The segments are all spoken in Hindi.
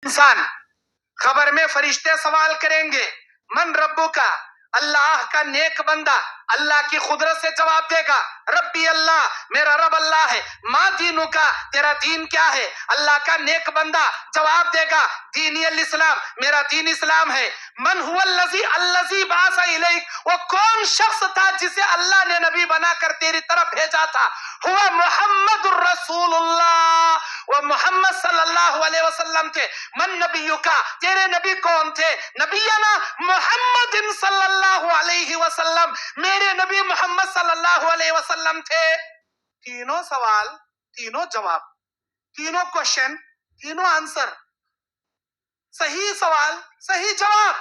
इंसान, खबर में फरिश्ते सवाल करेंगे, मन रब्बू का, अल्लाह का नेक बंदा अल्लाह की कुदरत से जवाब देगा, रब्बी अल्लाह, मेरा रब अल्लाह है। माँ दीनू का, तेरा दीन क्या है? अल्लाह का नेक बंदा जवाब देगा, दीनी अल इस्लाम, मेरा दीन इस्लाम है। मन हुआ अल्लज़ी बासा इलैक, वो कौन शख्स था जिसे अल्लाह ने नबी बनाकर तेरी तरफ भेजा था? हुआ मुहम्मदुर रसूलुल्लाह, वो मोहम्मद सल्लल्लाहु अलैहि वसल्लम थे। मन नबियु का, तेरे नबी कौन थे? नबियना मोहम्मद सल्लल्लाहु अलैहि वसल्लम, मेरे नबी मोहम्मद सल्लल्लाहु अलैहि वसल्लम थे। तीनों सवाल, तीनों जवाब, तीनों क्वेश्चन, तीनों आंसर, सही सवाल सही जवाब।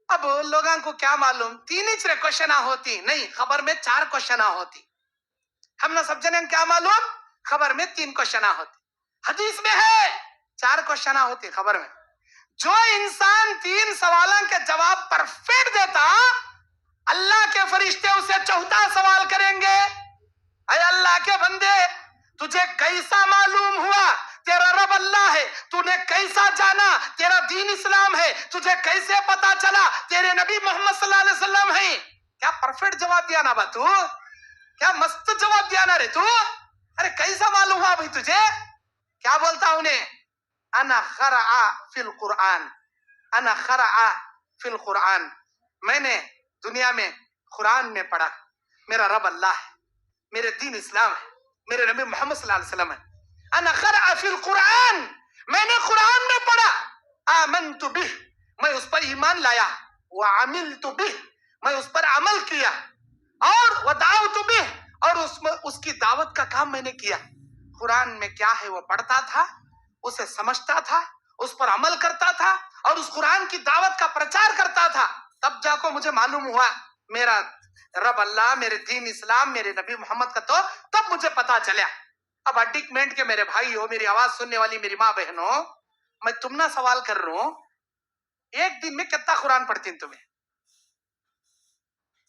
अब लोगों को क्या मालूम तीन ही क्वेश्चन होती, नहीं खबर में 4 क्वेश्चन होती। हमने सब जने क्या मालूम, खबर में 3 क्वेश्चन होती, हदीस में है 4 क्वेश्चन होती खबर में। जो इंसान 3 सवालों के जवाब परफेक्ट देता, अल्लाह के फरिश्ते उसे चौथा सवाल करेंगे, अरे अल्लाह के बंदे, तुझे कैसा मालूम हुआ तेरा रब अल्लाह है? तूने कैसा जाना तेरा दीन इस्लाम है? तुझे कैसे पता चला तेरे नबी मोहम्मद सल्लल्लाहु अलैहि वसल्लम है? क्या परफेक्ट जवाब दिया ना बा तू, क्या मस्त जवाब दिया ना रे तू। अरे कैसा मालूम हुआ भाई तुझे? क्या बोलता उन्हें, अना खरआ फिल कुरान, अना खरआ फिल कुरान, मैंने दुनिया में कुरान में पढ़ा, मेरा रब अल्लाह है, मेरे दीन इस्लाम है, मेरे नबी मोहम्मद सल्लल्लाहु अलैहि वसल्लम है। अना खरआ फिल कुरान, मैंने कुरान में पढ़ा, आमनतु बिह, मैं उस पर ईमान लाया, व अमिलतु बिह, मैं उस पर अमल किया, और वदाउतु बिह, और उसमें उसकी दावत का काम मैंने किया। कुरान में क्या है वो पढ़ता था, उसे समझता था, उस पर अमल करता था, और उस कुरान की दावत का प्रचार करता था। तब जाको मुझे मालूम हुआ मेरा रब अल्लाह, मेरे दीन इस्लाम, मेरे नबी मोहम्मद का, तो तब मुझे पता चला। अब अडिकमेंट के मेरे भाई हो, मेरी आवाज सुनने वाली मेरी माँ बहनों, मैं तुम ना सवाल कर रहा हूं, एक दिन में कितना कुरान पढ़ती तुम्हें?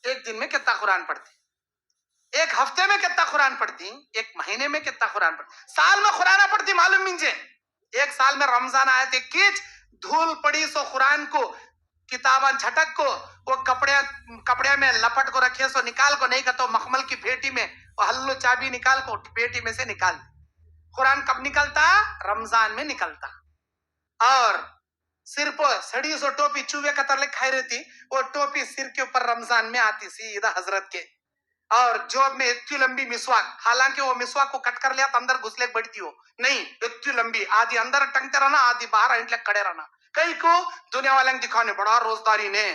एक दिन में कितना कुरान पढ़ती? एक हफ्ते में कितना कुरान पढ़ती? एक महीने में कितना कुरान पढ़ती? साल में कुरान पढ़ती मालूम मुझे? एक साल में रमजान आए थे, किच धूल पड़ी सो कुरान को किताबन झटक को वो कपड़े में लपट को रखे सो निकाल को, नहीं का तो मखमल की पेटी में वो हल्लो चाबी निकाल को पेटी में से निकाल। कुरान कब निकलता? रमजान में निकलता। और सिर पर सड़ी सो टोपी चूहे कतर ले खाई रहती, वो टोपी सिर के ऊपर रमजान में आती सीधा हजरत के, और जोब में इतनी लंबी मिसवाक, हालांकि वो मिसवाक को कट कर लिया तो अंदर घुसले बढ़ती हो, नहीं इतनी लंबी, आधी अंदर टंगते रहना, आधी बाहर इंटले खड़े रहना। कई को दुनिया वाले दिखाने बड़ा रोजदारी ने,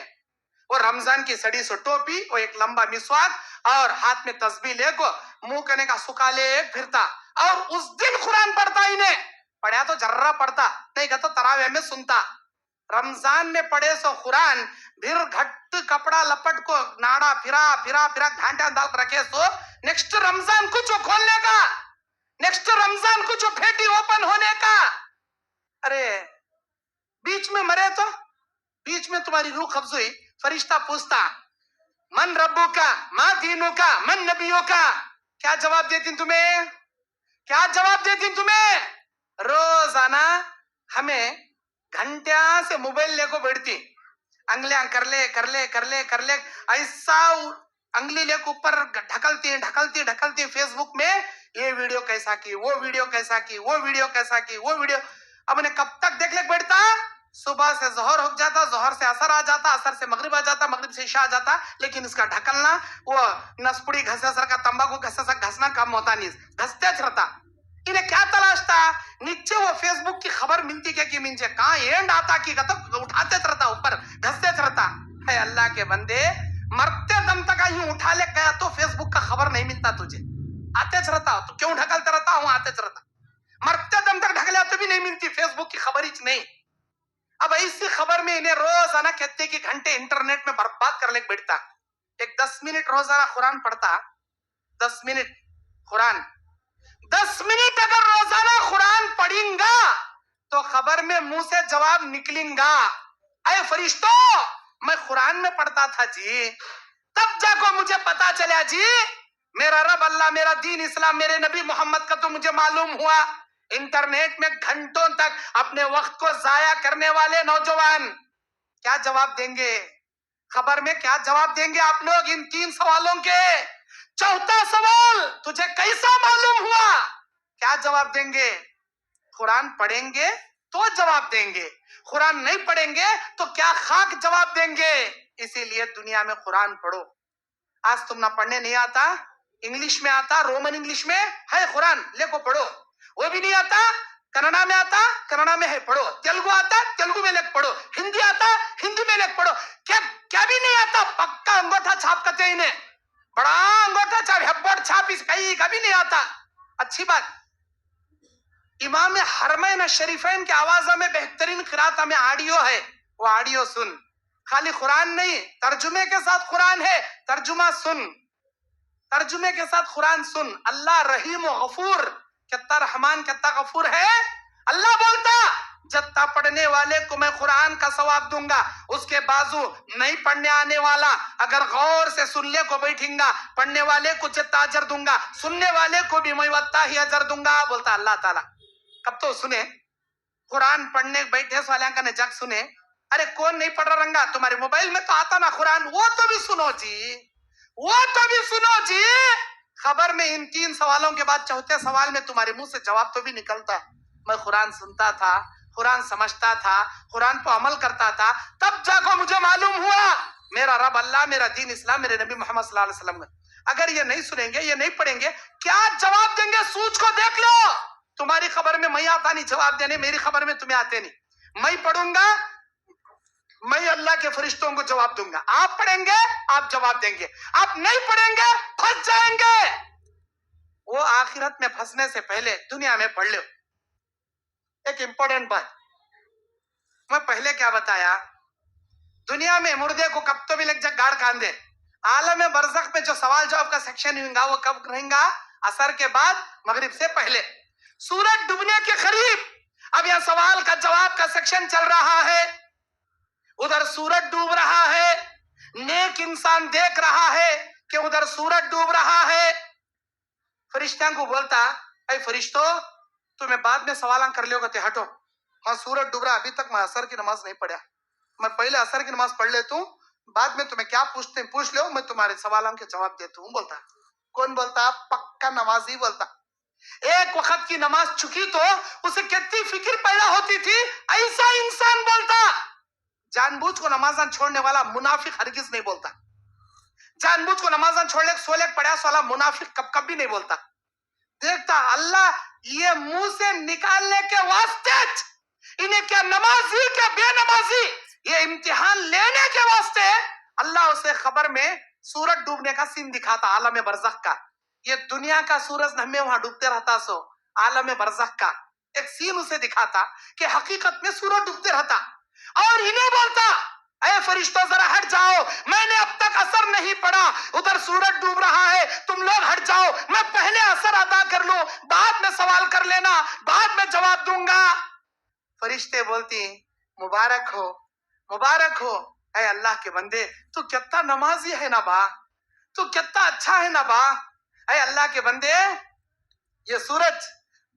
वो रमजान की सड़ी सो टोपी, वो एक लंबा मिसवाक, और हाथ में तस्बीह ले को मुंह करने का सुखा ले फिरता, और उस दिन कुरान पढ़ता ही ने, पढ़ा तो जर्रा पढ़ता, नहीं का तो तरावे में सुनता। रमजान में पढ़े सो कुरान, फिर घट कपड़ा लपट को नाड़ा फिरा फिरा फिरा घंटा डाल रखे सो, नेक्स्ट रमजान कुछ खोलने का, नेक्स्ट रमजान कुछ फेटी ओपन होने का। अरे बीच में मरे तो, बीच में तुम्हारी रूह कब्ज हुई, फरिश्ता पूछता मन रब्बू का, माँ दीनों का, मन नबियों का, क्या जवाब देती तुम्हें? क्या जवाब देती तुम्हें? रोजाना हमें घंटिया से मोबाइल लेको बैठती, अंगलियां कर ले कर ले कर ले कर ले, ऐसा अंगली लेके ऊपर ढकलती ढकलती ढकलती, फेसबुक में ये वीडियो कैसा की, वो वीडियो कैसा की, वो वीडियो कैसा की, वो वीडियो। अब उन्हें कब तक देख ले बैठता? सुबह से जोहर हो जाता, जोहर से असर आ जाता, असर से मगरिब आ जाता, मगरिब से ईशा आ जाता, लेकिन इसका ढकलना, वो नसपुड़ी घसे सर का तंबाकू घसे सर घसना कम होता नहीं, घसते रहता। इन्हें क्या तलाश था? नीचे वो फेसबुक की खबर मिलती क्या कि मिंचे कहाँ एंड आता की तो उठाते रहता, ऊपर घसते रहता है। अल्लाह के बंदे, मरते दम तक यूं उठा ले गया तो फेसबुक का खबर नहीं मिलता तुझे, आते रहता तो क्यों ढकलते रहता हूँ, आते रहता, मरते दम तक ढकला तो भी नहीं मिलती फेसबुक की खबर ही नहीं। अब ऐसी खबर में इन्हें रोजाना कहते कि घंटे इंटरनेट में बर्बाद करने बैठता। एक 10 मिनट रोजाना कुरान पढ़ता, 10 मिनट कुरान, 10 मिनट अगर रोजाना कुरान पढ़ेगा तो खबर में मुंह से जवाब निकलेगा, अरे फरिश्तों मैं कुरान में पढ़ता था जी, तब जाको मुझे पता चला जी मेरा रब अल्लाह, मेरा दीन इस्लाम, मेरे नबी मोहम्मद का तो मुझे मालूम हुआ। इंटरनेट में घंटों तक अपने वक्त को जाया करने वाले नौजवान क्या जवाब देंगे? खबर में क्या जवाब देंगे आप लोग इन 3 सवालों के? चौथा सवाल, तुझे कैसा मालूम हुआ? क्या जवाब देंगे? कुरान पढ़ेंगे तो जवाब देंगे, कुरान नहीं पढ़ेंगे तो क्या खाक जवाब देंगे। इसीलिए दुनिया में कुरान पढ़ो। आज तुम ना पढ़ने नहीं आता, इंग्लिश में आता, रोमन इंग्लिश में है कुरान, लेको पढ़ो। वो भी नहीं आता, कन्नड़ा में आता, कन्नड़ा में है पढ़ो। तेलुगु आता, तेलुगु में लेकर पढ़ो। हिंदी आता, हिंदी में लेकर पढ़ो। क्या क्या भी नहीं आता, पक्का अंगूठा छाप करते इन्हें, बड़ा अंगूठा छाप, हेब्बोर्ड छाप, इस कभी नहीं आता। अच्छी बात, इमाम हरमैन शरीफैन के आवाज़ में बेहतरीन किरात में ऑडियो है, वो ऑडियो सुन। खाली कुरान नहीं, तर्जुमे के साथ कुरान है, तर्जुमा सुन, तर्जुमे के साथ कुरान सुन। अल्लाह रहीम और गफूर, कितना रहमान कितना गफूर है। अल्लाह बोलता, जितना पढ़ने वाले को मैं कुरान का सवाब दूंगा, उसके बाजू नहीं पढ़ने आने वाला अगर गौर से सुनने को बैठेगा, पढ़ने वाले को जितना अजर दूंगा, सुनने वाले को भी मैं उतना ही अजर दूंगा, बोलता अल्लाह ताला। कब तो सुने, कुरान पढ़ने बैठे वाले का जग सुने। अरे कौन नहीं पढ़ रहा रंगा, तुम्हारे मोबाइल में तो आता ना कुरान, वो तो भी सुनो जी, वो तो भी सुनो जी। खबर में इन 3 सवालों के बाद चौथे सवाल में तुम्हारे मुंह से जवाब तो भी निकलता, मैं कुरान सुनता था, कुरान समझता था, कुरान पर अमल करता था, तब जाकर मुझे मालूम हुआ मेरा रब अल्लाह, मेरा दीन इस्लाम, मेरे नबी मोहम्मद सल्लल्लाहु अलैहि वसल्लम। अगर ये नहीं सुनेंगे, ये नहीं पढ़ेंगे, क्या जवाब देंगे? सूझ को देख लो। तुम्हारी खबर में मैं आता नहीं जवाब देने, मेरी खबर में तुम्हें आते नहीं। मैं पढ़ूंगा, मैं अल्लाह के फरिश्तों को जवाब दूंगा, आप पढ़ेंगे आप जवाब देंगे, आप नहीं पढ़ेंगे फंस जाएंगे। वो आखिरत में फंसने से पहले दुनिया में पढ़ लो। एक इंपॉर्टेंट बात, मैं पहले क्या बताया, दुनिया में मुर्दे को कब तो भी लग जा गाड़ कांदे। आलम बरज़ख में जो सवाल जवाब का सेक्शन होगा वो कब रहेगा? असर के बाद, मगरिब से पहले, सूरज डूबने के करीब। अब यह सवाल का जवाब का सेक्शन चल रहा है, उधर सूरज डूब रहा है, नेक इंसान देख रहा है कि उधर सूरज डूब रहा है। फरिश्तों को बोलता, ऐ फरिश्तों, तुम्हें बाद में सवाल कर लियो, कहते हटो, हाँ सूरज डूब रहा, अभी तक मैं असर की नमाज नहीं पढ़ा, मैं पहले असर की नमाज पढ़ लेता हूँ, बाद में तुम्हें क्या पूछते हैं पूछ लो, मैं तुम्हारे सवालों के जवाब देता हूँ। बोलता कौन? बोलता पक्का नमाजी। बोलता एक वक्त की नमाज चुकी तो उसे कितनी फिक्र पैदा होती थी, ऐसा इंसान बोलता। जानबूझ को नमाज़ान छोड़ने वाला मुनाफिक हरगिज नहीं बोलता, जानबूझ को नमाज़ान छोड़ने सोले प्रयास वाला मुनाफिक कभी नहीं बोलता। देखता अल्लाह ये मुंह से निकालने के वास्ते इन्हें क्या नमाजी क्या बेनमाजी, ये इम्तिहान लेने के वास्ते अल्लाह उसे खबर में सूरज डूबने का सीन दिखाता, आलम बरज़ख का। ये दुनिया का सूरज हमें वहां डूबते रहता, सो आलम बरज़ख का एक सीन उसे दिखाता कि हकीकत में सूरज डूबते रहता, और इन्हें बोलता, ऐ फरिश्तों जरा हट जाओ, मैंने अब तक असर नहीं पढ़ा, उधर सूरज डूब रहा है, तुम लोग हट जाओ, मैं पहले असर अदा कर लूं, बाद में सवाल कर लेना, बाद में जवाब दूंगा। फरिश्ते बोलती, मुबारक हो, मुबारक हो, ऐ अल्लाह के बंदे, तू कितना नमाजी है ना बा, तू कितना अच्छा है ना बा। ऐ अल्लाह के बंदे, ये सूरज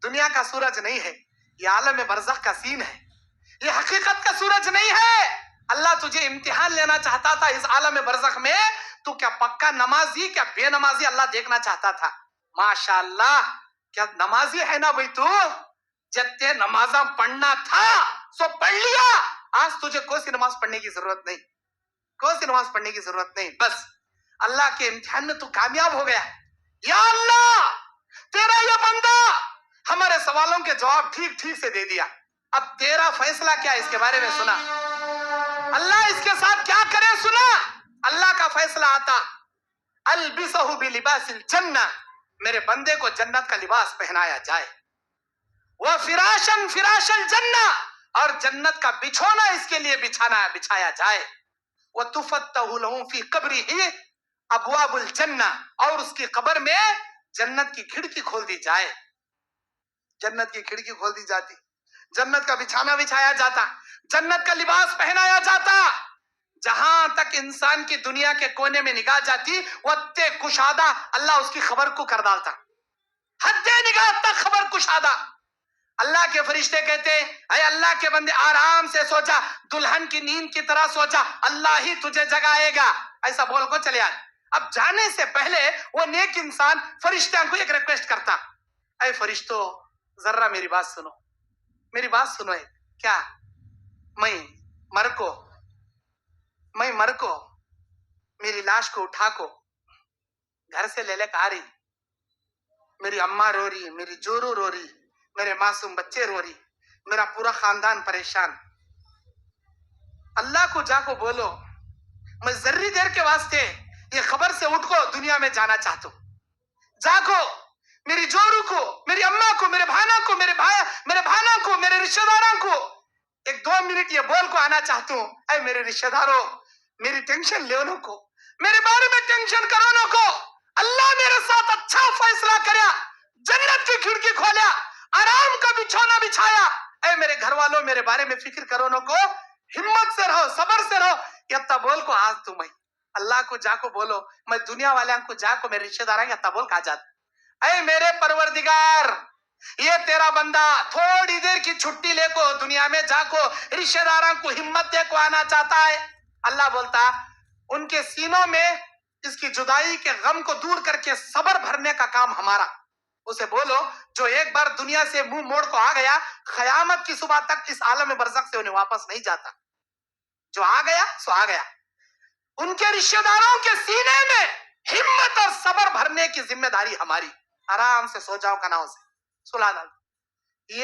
दुनिया का सूरज नहीं है, ये आलम बरज़ख का सीन है, ये हकीकत का सूरज नहीं है। अल्लाह तुझे इम्तिहान लेना चाहता था इस आलम बरज़ख में, तू क्या पक्का नमाजी क्या बेनमाजी अल्लाह देखना चाहता था। माशाअल्लाह, क्या नमाजी है ना भाई तू, जितने नमाजा पढ़ना था सो पढ़ लिया, आज तुझे कोई सी नमाज पढ़ने की जरूरत नहीं, कोई सी नमाज पढ़ने की जरूरत नहीं, बस अल्लाह के इम्तिहान में तू कामयाब हो गया। या अल्लाह, तेरा ये बंदा हमारे सवालों के जवाब ठीक ठीक से दे दिया, अब तेरा फैसला क्या है इसके बारे में सुना, अल्लाह इसके साथ क्या करे सुना। अल्लाह का फैसला आता, अलबिसहु बिलिबासिल जन्ना, मेरे बंदे को जन्नत का लिबास पहनाया जाए, वह फिराशन फिराशल जन्ना, और जन्नत का बिछोना इसके लिए बिछाया जाए, वह तुफत्तहु लहू फी कब्रिही अबवाबुल जन्ना, और उसकी कब्र में जन्नत की खिड़की खोल दी जाए, जन्नत की खिड़की खोल दी जाती, जन्नत का बिछाना बिछाया जाता, जन्नत का लिबास पहनाया जाता। जहां तक इंसान की दुनिया के कोने में निगाह जाती, वत्ते कुशादा अल्लाह उसकी खबर को कर डालता, हद्दे निगाह तक खबर कुशादा। अल्लाह के फरिश्ते कहते हैं, अरे अल्लाह के बंदे आराम से सो जा, दुल्हन की नींद की तरह सो जा, अल्लाह ही तुझे जगाएगा। ऐसा बोल को चले आए। अब जाने से पहले वो नेक इंसान फरिश्तों को एक रिक्वेस्ट करता, अरे फरिश्तों जरा मेरी बात सुनो, मेरी बात सुनो है क्या, मैं मर को मेरी लाश को उठा को घर से ले लेकर आ रही, मेरी अम्मा रो रही, मेरी जोरू रो रही, मेरे मासूम बच्चे रो रही, मेरा पूरा खानदान परेशान। अल्लाह को जाको बोलो मैं जर्री देर के वास्ते ये खबर से उठ को दुनिया में जाना चाहता हूं, जाको मेरी जोरू को, मेरी अम्मा को, मेरे भाना को, मेरे भाना को, मेरे रिश्तेदारों को एक 2 मिनट ये बोल को आना चाहता हूं, अरे मेरे रिश्तेदारों मेरी टेंशन ले लो को, मेरे बारे में टेंशन करो नो को, अल्लाह मेरे साथ अच्छा फैसला करया, जन्नत की खिड़की खोला, आराम का बिछौना बिछाया, अरे मेरे घर वालों मेरे बारे में फिक्र करो नो को, हिम्मत से रहो, सबर से रहो, यत्ता बोल को आज तुम्हें अल्लाह को जाको बोलो, मैं दुनिया वाले को जाको मेरे रिश्तेदार यत्ता बोल का जात, अरे मेरे परवरदिगार ये तेरा बंदा थोड़ी देर की छुट्टी लेको दुनिया में जाको रिश्तेदारों को हिम्मत दे को आना चाहता है। अल्लाह बोलता उनके सीनों में इसकी जुदाई के गम को दूर करके सबर भरने का काम हमारा। उसे बोलो जो एक बार दुनिया से मुंह मोड़ को आ गया, क़यामत की सुबह तक इस आलम में बरज़ख से उन्हें वापस नहीं जाता, जो आ गया सो आ गया। उनके रिश्तेदारों के सीने में हिम्मत और सबर भरने की जिम्मेदारी हमारी। आराम से सो जाओ कनाओं से, सुला डाल।